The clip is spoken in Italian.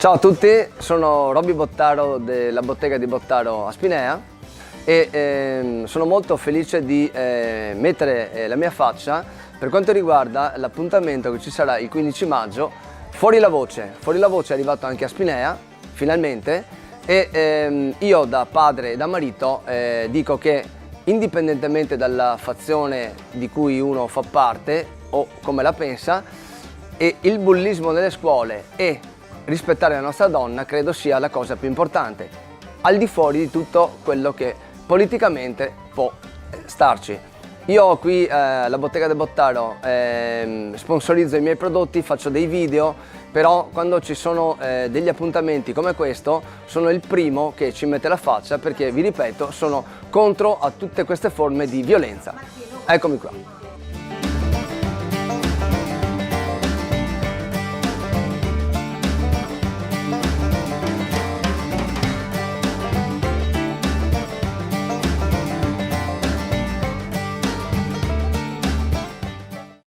Ciao a tutti, sono Robby Bottaro della bottega di Bottaro a Spinea e sono molto felice di mettere la mia faccia per quanto riguarda l'appuntamento che ci sarà il 15 maggio. Fuori la voce è arrivato anche a Spinea, finalmente, e io da padre e da marito dico che indipendentemente dalla fazione di cui uno fa parte o come la pensa, e il bullismo nelle scuole e rispettare la nostra donna credo sia la cosa più importante, al di fuori di tutto quello che politicamente può starci. Io qui alla bottega del Bottaro sponsorizzo i miei prodotti, faccio dei video, però quando ci sono degli appuntamenti come questo sono il primo che ci mette la faccia, perché vi ripeto, sono contro a tutte queste forme di violenza. Eccomi qua.